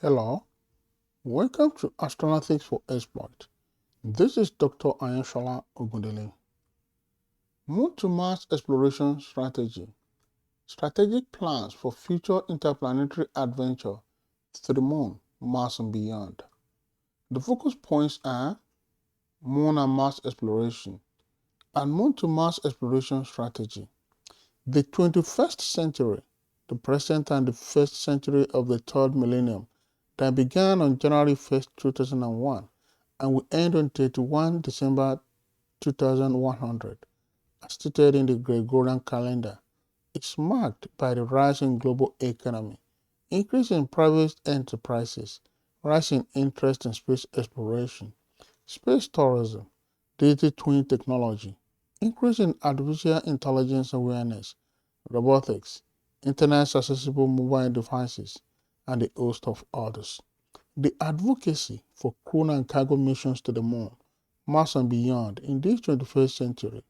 Hello, welcome to Astronautics for Exploit. This is Dr. Ayashola Ogundele. Moon to Mars Exploration Strategy. Strategic plans for future interplanetary adventure to the Moon, Mars and beyond. The focus points are Moon and Mars exploration and Moon to Mars exploration strategy. The 21st century, the present and the first century of the third millennium that began on January 1st, 2001 and will end on 31 December 2100, as stated in the Gregorian calendar, is marked by the rise in global economy, increase in private enterprises, rise in interest in space exploration, space tourism, digital twin technology, increase in artificial intelligence awareness, robotics, internet-accessible mobile devices, and a host of others. The advocacy for crew and cargo missions to the Moon, Mars and beyond in this 21st century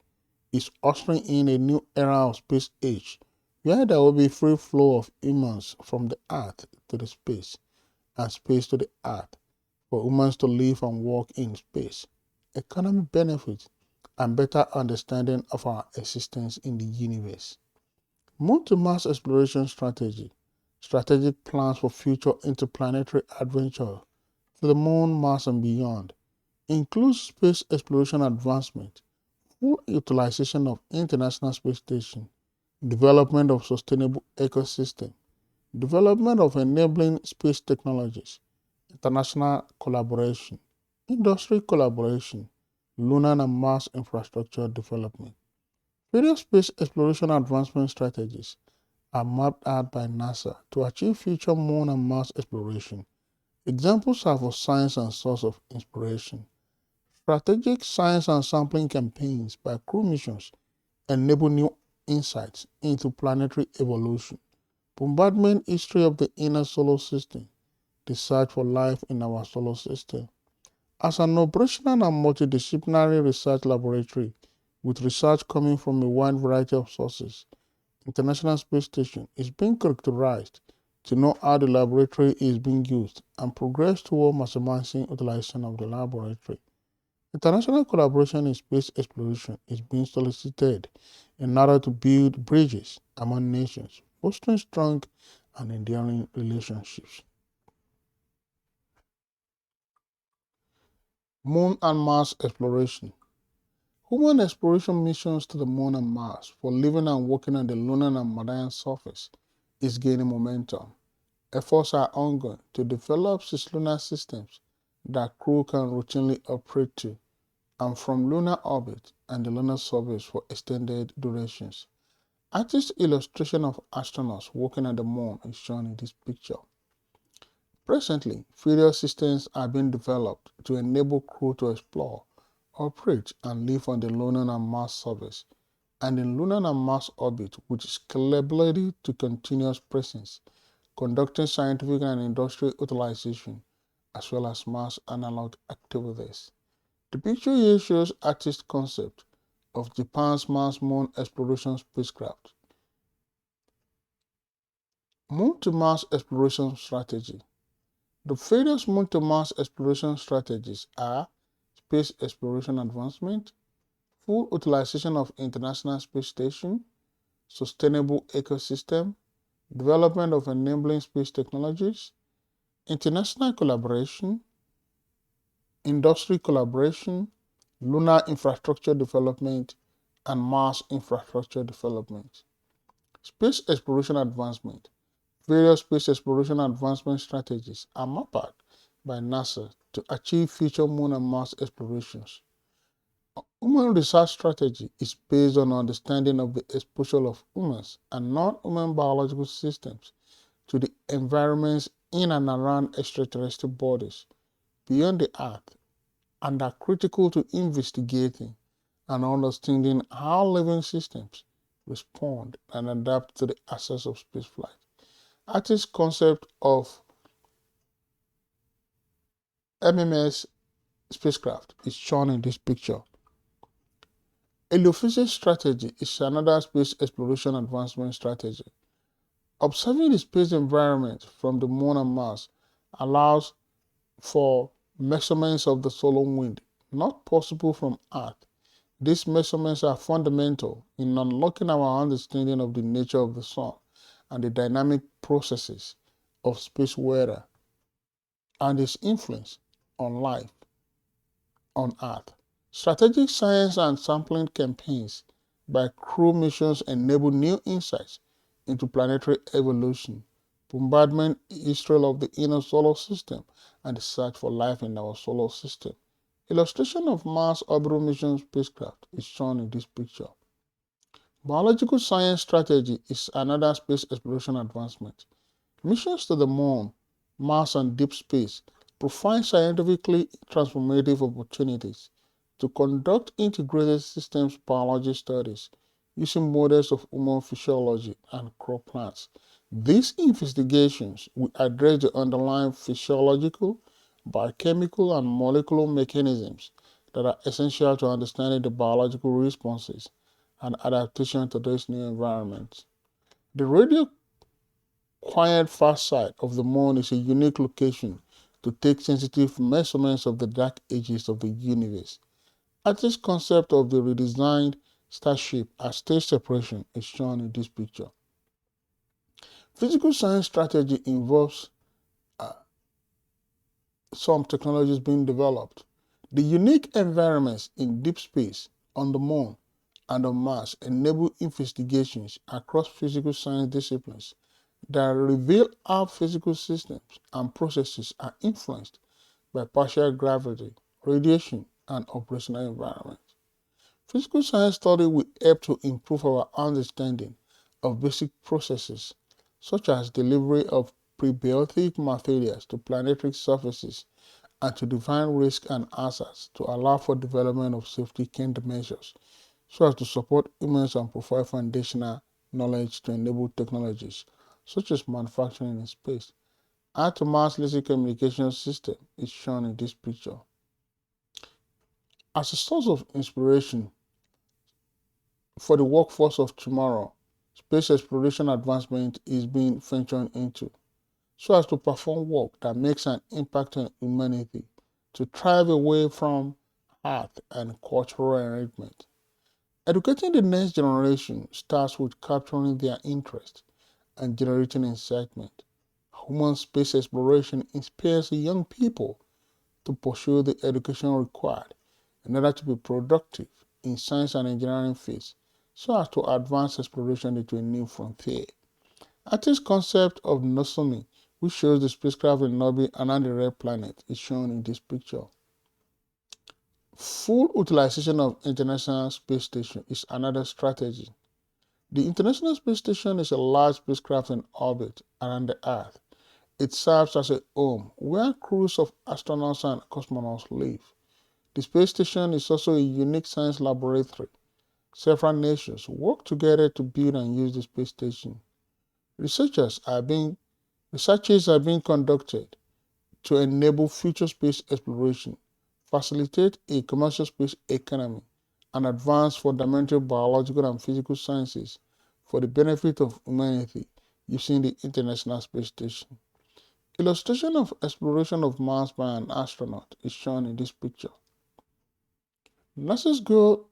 is ushering in a new era of space age where there will be free flow of humans from the Earth to the space and space to the Earth for humans to live and work in space, economic benefits, and better understanding of our existence in the universe. Moon to Mars exploration strategy, strategic plans for future interplanetary adventure to the Moon, Mars, and beyond, includes space exploration advancement, full utilization of International Space Station, development of sustainable ecosystem, development of enabling space technologies, international collaboration, industry collaboration, lunar and Mars infrastructure development. Various space exploration advancement strategies are mapped out by NASA to achieve future Moon and Mars exploration. Examples are for science and source of inspiration. Strategic science and sampling campaigns by crew missions enable new insights into planetary evolution. Bombardment history of the inner solar system, the search for life in our solar system. As an operational and multidisciplinary research laboratory, with research coming from a wide variety of sources, International Space Station is being characterized to know how the laboratory is being used and progress toward maximizing utilization of the laboratory. International collaboration in space exploration is being solicited in order to build bridges among nations, fostering strong and enduring relationships. Moon and Mars exploration. Human exploration missions to the Moon and Mars for living and working on the lunar and Martian surface is gaining momentum. Efforts are ongoing to develop cislunar systems that crew can routinely operate to and from lunar orbit and the lunar surface for extended durations. Artist illustration of astronauts working at the Moon is shown in this picture. Presently, various systems are being developed to enable crew to explore, operate, and live on the lunar and Mars surface and in lunar and Mars orbit with scalability to continuous presence, conducting scientific and industrial utilization, as well as Mars analog activities. The picture here shows artist concept of Japan's Mars Moon exploration spacecraft. Moon to Mars exploration strategy. The various Moon to Mars exploration strategies are space exploration advancement, full utilization of International Space Station, sustainable ecosystem, development of enabling space technologies, international collaboration, industry collaboration, lunar infrastructure development, and Mars infrastructure development. Space exploration advancement. Various space exploration advancement strategies are mapped by NASA to achieve future Moon and Mars explorations. Human research strategy is based on understanding of the exposure of humans and non-human biological systems to the environments in and around extraterrestrial bodies beyond the Earth and are critical to investigating and understanding how living systems respond and adapt to the access of spaceflight. Artist's concept of MMS spacecraft is shown in this picture. Heliophysics strategy is another space exploration advancement strategy. Observing the space environment from the Moon and Mars allows for measurements of the solar wind, not possible from Earth. These measurements are fundamental in unlocking our understanding of the nature of the sun and the dynamic processes of space weather and its influence on life on Earth. Strategic science and sampling campaigns by crew missions enable new insights into planetary evolution, bombardment history of the inner solar system, and the search for life in our solar system. Illustration of Mars orbital mission spacecraft is shown in this picture. Biological science strategy is another space exploration advancement. Missions to the Moon, Mars, and deep space provide scientifically transformative opportunities to conduct integrated systems biology studies using models of human physiology and crop plants. These investigations will address the underlying physiological, biochemical, and molecular mechanisms that are essential to understanding the biological responses and adaptation to these new environments. The radio quiet far side of the Moon is a unique location to take sensitive measurements of the dark ages of the universe. Artist's concept of the redesigned starship as stage separation is shown in this picture. Physical science strategy involves uh, some technologies being developed. The unique environments in deep space, on the Moon, and on Mars enable investigations across physical science disciplines that reveal how physical systems and processes are influenced by partial gravity, radiation, and operational environments. Physical science study will help to improve our understanding of basic processes, such as delivery of prebiotic materials to planetary surfaces and to define risk and hazards to allow for development of safety countermeasures so as to support humans and provide foundational knowledge to enable technologies such as manufacturing in space. Add to Mars laser communication system is shown in this picture. As a source of inspiration for the workforce of tomorrow, space exploration advancement is being ventured into so as to perform work that makes an impact on humanity, to thrive away from art and cultural enrichment. Educating the next generation starts with capturing their interest and generating excitement. Human space exploration inspires young people to pursue the education required in order to be productive in science and engineering fields so as to advance exploration into a new frontier. Artist's concept of Nozomi, which shows the spacecraft in orbit around the red planet, is shown in this picture. Full utilization of International Space Station is another strategy. The International Space Station is a large spacecraft in orbit around the Earth. It serves as a home where crews of astronauts and cosmonauts live. The space station is also a unique science laboratory. Several nations work together to build and use the space station. Researches are being conducted to enable future space exploration, facilitate a commercial space economy, and advance fundamental biological and physical sciences for the benefit of humanity using the International Space Station. Illustration of exploration of Mars by an astronaut is shown in this picture. NASA's goal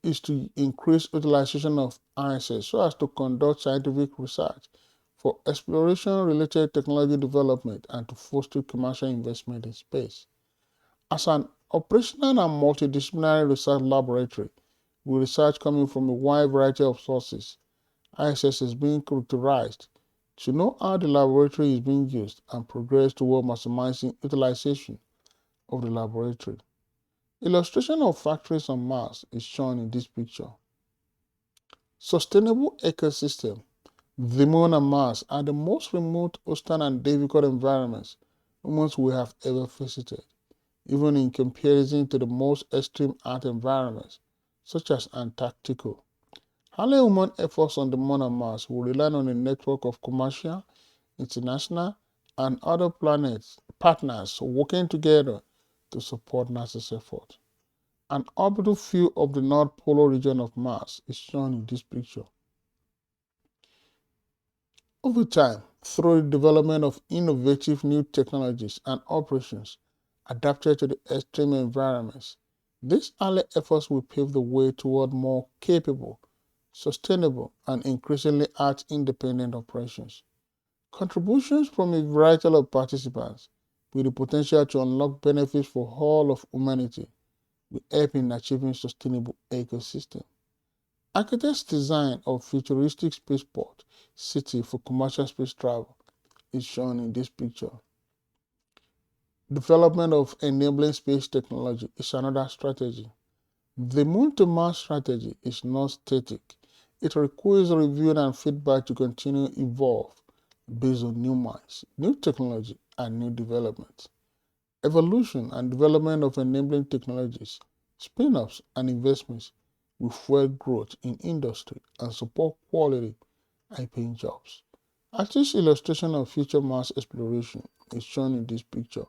is to increase utilization of ISS so as to conduct scientific research for exploration-related technology development and to foster commercial investment in space. As an operational and multidisciplinary research laboratory, with research coming from a wide variety of sources, ISS is being characterized to know how the laboratory is being used and progress toward maximizing utilization of the laboratory. Illustration of factories on Mars is shown in this picture. Sustainable ecosystem. The Moon and Mars are the most remote, hostile, and difficult environments humans will have ever visited, even in comparison to the most extreme Earth environments, such as Antarctica. Early human efforts on the Moon and Mars will rely on a network of commercial, international, and other partners working together to support NASA's efforts. An orbital view of the North Polar region of Mars is shown in this picture. Over time, through the development of innovative new technologies and operations adapted to the extreme environments. These early efforts will pave the way toward more capable, sustainable, and increasingly art-independent operations. Contributions from a variety of participants with the potential to unlock benefits for all of humanity will help in achieving sustainable ecosystem. Architects' design of futuristic spaceport city for commercial space travel is shown in this picture. Development of enabling space technology is another strategy. The Moon to Mars strategy is not static. It requires review and feedback to continue to evolve based on new minds, new technology, and new developments. Evolution and development of enabling technologies, spin-offs, and investments will fuel growth in industry and support quality, high-paying jobs. Artist illustration of future Mars exploration is shown in this picture.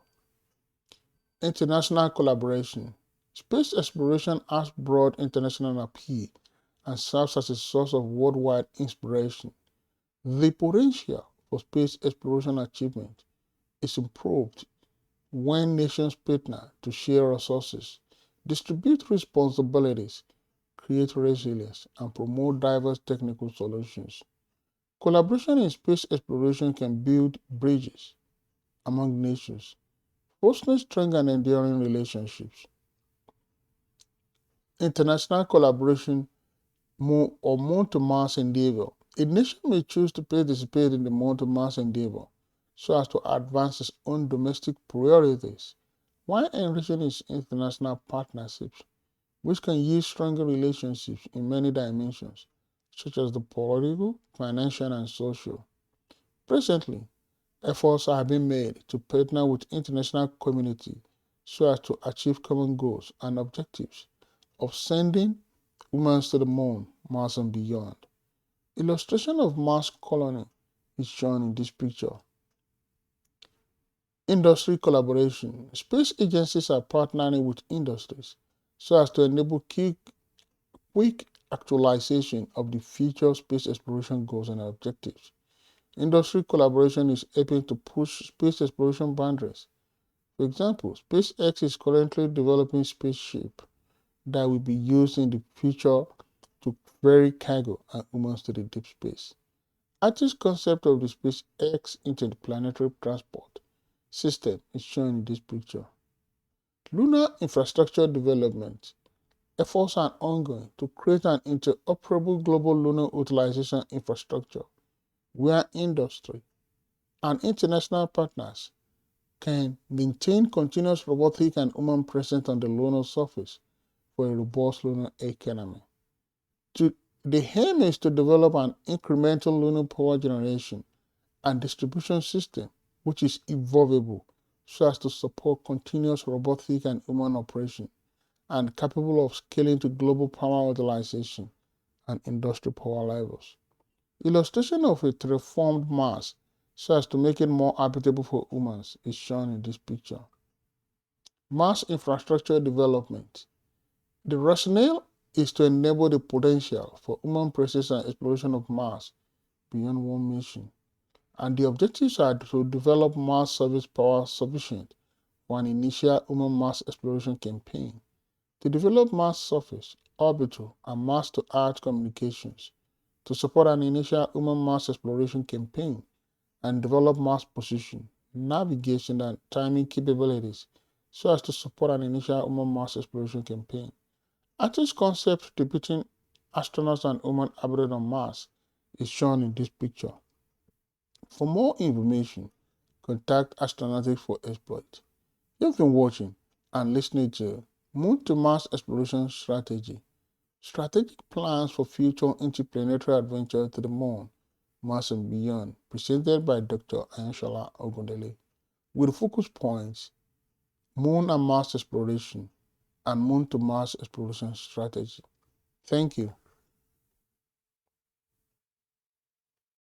International collaboration. Space exploration has broad international appeal and serves as a source of worldwide inspiration. The potential for space exploration achievement is improved when nations partner to share resources, distribute responsibilities, create resilience, and promote diverse technical solutions. Collaboration in space exploration can build bridges among nations, fostering strong and enduring relationships. International collaboration Moon to Mars endeavor. A nation may choose to participate in the Moon to Mars endeavor so as to advance its own domestic priorities while enriching its international partnerships, which can yield stronger relationships in many dimensions, such as the political, financial, and social. Presently, efforts are being made to partner with international community so as to achieve common goals and objectives of sending humans to the moon, Mars, and beyond. Illustration of Mars colony is shown in this picture. Industry collaboration. Space agencies are partnering with industries so as to enable quick actualization of the future space exploration goals and objectives. Industry collaboration is helping to push space exploration boundaries. For example, SpaceX is currently developing spaceship that will be used in the future to ferry cargo and humans to the deep space. Artist's concept of the SpaceX interplanetary transport system is shown in this picture. Lunar infrastructure development. Efforts are ongoing to create an interoperable global lunar utilization infrastructure where industry and international partners can maintain continuous robotic and human presence on the lunar surface for a robust lunar economy. The aim is to develop an incremental lunar power generation and distribution system which is evolvable so as to support continuous robotic and human operation and capable of scaling to global power utilization and industrial power levels. Illustration of a terraformed Mars so as to make it more habitable for humans is shown in this picture. Mars infrastructure development. The rationale is to enable the potential for human presence and exploration of Mars beyond one mission, and the objectives are to develop Mars service power sufficient for an initial human Mars exploration campaign, to develop Mars surface, orbital, and Mars-to-Earth communications, to support an initial human Mars exploration campaign, and develop Mars position, navigation, and timing capabilities so as to support an initial human Mars exploration campaign. Artist's concept depicting astronauts and human habitat on Mars is shown in this picture. For more information, contact Astronautics for Exploit. You've been watching and listening to Moon to Mars Exploration Strategy, Strategic Plans for Future Interplanetary Adventure to the Moon, Mars and Beyond, presented by Dr. Ayenshola Ogundele, with focus points, Moon and Mars Exploration, and Moon to Mars Exploration Strategy. Thank you.